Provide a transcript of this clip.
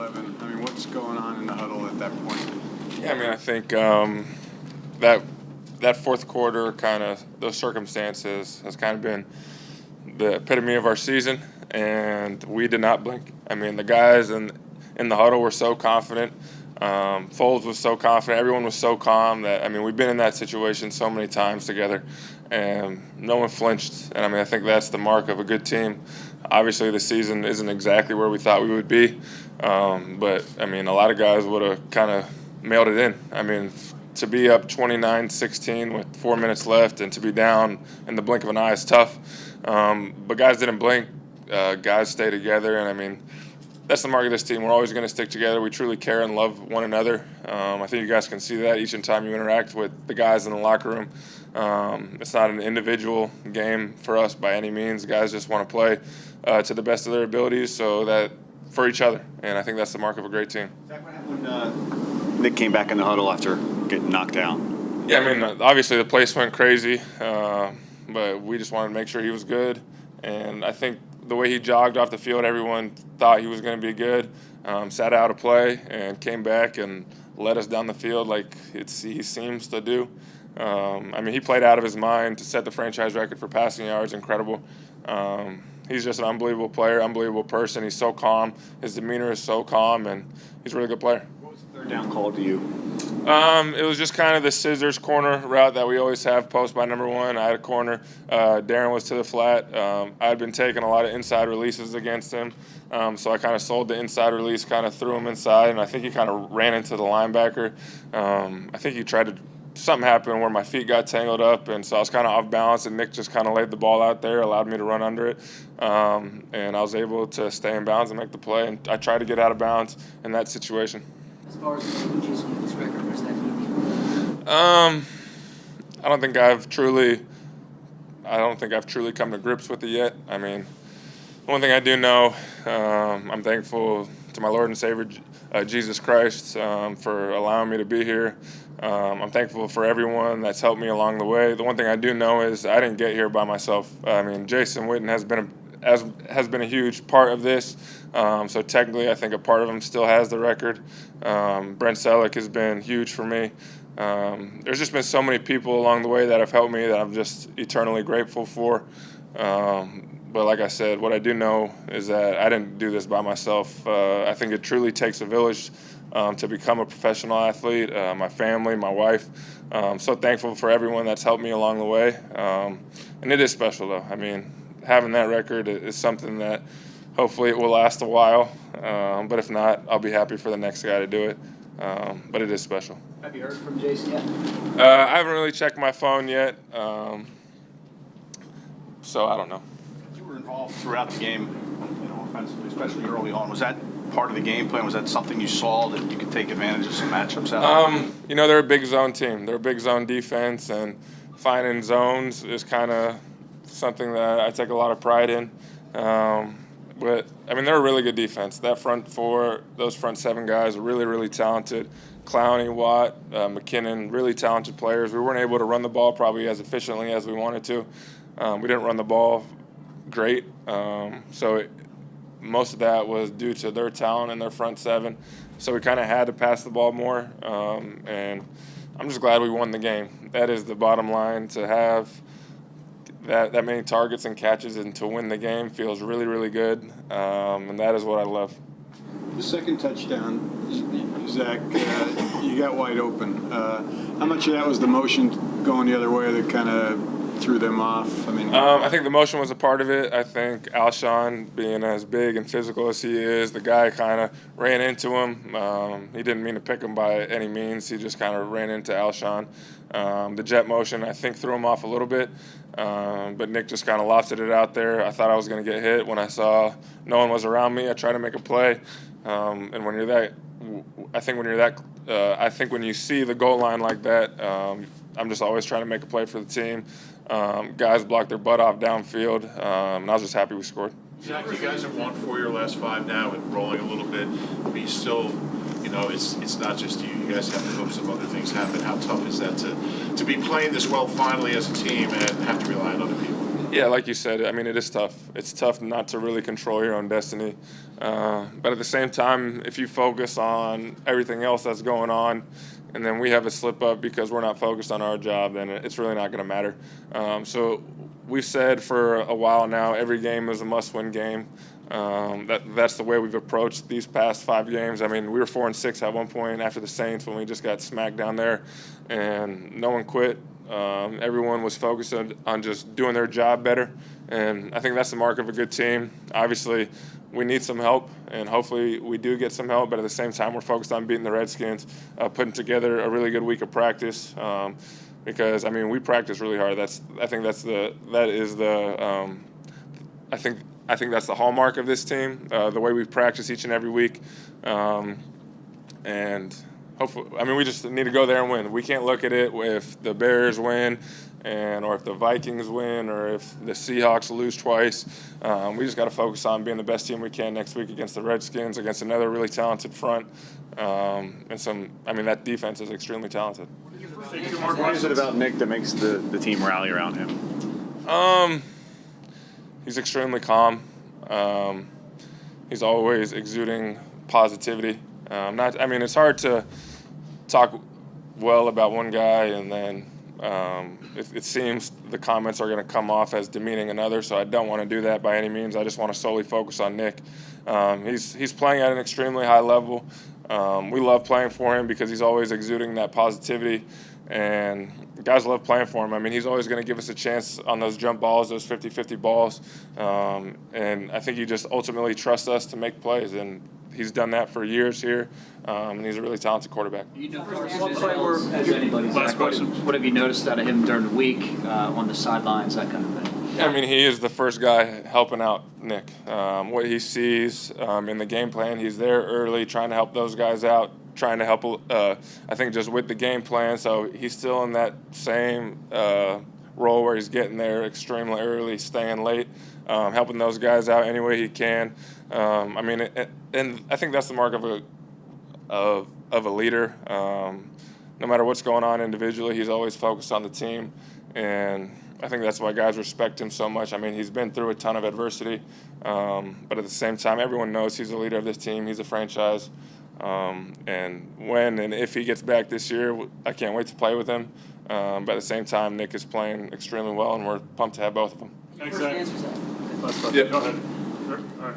I mean, what's going on in the huddle at that point? Yeah, I mean, I think that fourth quarter, kind of those circumstances, has kind of been the epitome of our season, and we did not blink. I mean, the guys in the huddle were so confident. Foles was so confident. Everyone was so calm that, I mean, we've been in that situation so many times together, and no one flinched. And I mean, I think that's the mark of a good team. Obviously, the season isn't exactly where we thought we would be, but I mean, a lot of guys would have kind of mailed it in. I mean, to be up 29-16 with 4 minutes left and to be down in the blink of an eye is tough. But guys didn't blink. Guys stay together, and I mean, that's the mark of this team. We're always going to stick together. We truly care and love one another. I think you guys can see that each and time you interact with the guys in the locker room. It's not an individual game for us by any means. Guys just want to play to the best of their abilities, so that for each other. And I think that's the mark of a great team. Zach, what happened when Nick came back in the huddle after getting knocked out? Yeah, I mean, obviously the place went crazy, but we just wanted to make sure he was good. And I think the way he jogged off the field, everyone thought he was going to be good. Sat out of play and came back and led us down the field like he seems to do. I mean, he played out of his mind to set the franchise record for passing yards. Incredible. He's just an unbelievable player, unbelievable person. He's so calm. His demeanor is so calm, and he's a really good player. What was the third down call to you? It was just kind of the scissors corner route that we always have post by number one. I had a corner. Darren was to the flat. I had been taking a lot of inside releases against him, so I kind of sold the inside release, kind of threw him inside, and I think he kind of ran into the linebacker. I think he tried to – something happened where my feet got tangled up, and so I was kind of off balance, and Nick just kind of laid the ball out there, allowed me to run under it, and I was able to stay in bounds and make the play, and I tried to get out of bounds in that situation. As far as who chasing this record, what does that mean? I don't think I've truly come to grips with it yet. I mean, one thing I do know, I'm thankful to my Lord and Savior, Jesus Christ, for allowing me to be here. I'm thankful for everyone that's helped me along the way. The one thing I do know is I didn't get here by myself. I mean, Jason Witten has been a huge part of this. So technically, I think a part of him still has the record. Brent Selleck has been huge for me. There's just been so many people along the way that have helped me that I'm just eternally grateful for. But like I said, what I do know is that I didn't do this by myself. I think it truly takes a village to become a professional athlete. My family, my wife. So thankful for everyone that's helped me along the way. And it is special, though. I mean, having that record is something that hopefully it will last a while. But if not, I'll be happy for the next guy to do it. But it is special. Have you heard from Jason yet? I haven't really checked my phone yet. So I don't know. You were involved throughout the game, offensively, especially early on. Was that part of the game plan? Was that something you saw that you could take advantage of some matchups out? They're a big zone team. They're a big zone defense, and finding zones is kind of something that I take a lot of pride in. But, I mean, they're a really good defense. That front four, those front seven guys are really, really talented. Clowney, Watt, McKinnon, really talented players. We weren't able to run the ball probably as efficiently as we wanted to. We didn't run the ball great. Most of that was due to their talent and their front seven. So we kind of had to pass the ball more. And I'm just glad we won the game. That is the bottom line. To have that many targets and catches and to win the game feels really, really good. And that is what I love. The second touchdown, Zach, you got wide open. How much of that was the motion going the other way that kind of threw them off? I think the motion was a part of it. I think Alshon, being as big and physical as he is, the guy kind of ran into him. He didn't mean to pick him by any means. He just kind of ran into Alshon. The jet motion, I think, threw him off a little bit. But Nick just kind of lofted it out there. I thought I was going to get hit. When I saw no one was around me, I tried to make a play. And when you're that, I think when you see the goal line like that, I'm just always trying to make a play for the team. Guys blocked their butt off downfield, and I was just happy we scored. Zach, you guys have won 4 of your last 5 now and rolling a little bit, but you still, it's not just you. You guys have to hope some other things happen. How tough is that to be playing this well finally as a team and have to rely on other people? Yeah, like you said, I mean, it is tough. It's tough not to really control your own destiny. But at the same time, if you focus on everything else that's going on, and then we have a slip up because we're not focused on our job, then it's really not going to matter. So we've said for a while now, every game is a must-win game. That's the way we've approached these past 5 games. I mean, we were 4-6 at one point after the Saints when we just got smacked down there, and no one quit. Everyone was focused on just doing their job better, and I think that's the mark of a good team. Obviously, we need some help, and hopefully we do get some help, but at the same time, we're focused on beating the Redskins, putting together a really good week of practice, because, I mean, we practice really hard. I think that's the hallmark of this team, the way we practice each and every week, and hopefully, I mean, we just need to go there and win. We can't look at it if the Bears win, or if the Vikings win, or if the Seahawks lose twice. We just got to focus on being the best team we can next week against the Redskins, against another really talented front, and that defense is extremely talented. What is it about Nick that makes the team rally around him? He's extremely calm. He's always exuding positivity. It's hard to talk well about one guy and then it seems the comments are going to come off as demeaning another, so I don't want to do that by any means. I just want to solely focus on Nick. He's playing at an extremely high level. We love playing for him because he's always exuding that positivity, and guys love playing for him. I mean, he's always going to give us a chance on those jump balls, those 50-50 balls, and I think he just ultimately trusts us to make plays, and he's done that for years here, and he's a really talented quarterback. Last question. What have you noticed out of him during the week, on the sidelines, that kind of thing? I mean, he is the first guy helping out Nick. What he sees in the game plan, he's there early, trying to help those guys out, trying to help, I think, just with the game plan. So he's still in that same role where he's getting there extremely early, staying late, helping those guys out any way he can. And I think that's the mark of a leader. No matter what's going on individually, he's always focused on the team, and I think that's why guys respect him so much. I mean, he's been through a ton of adversity, but at the same time, everyone knows he's the leader of this team. He's a franchise, and when and if he gets back this year, I can't wait to play with him. But at the same time, Nick is playing extremely well, and we're pumped to have both of them. Exactly. Answers that. Last question. Yep. Go ahead. All right.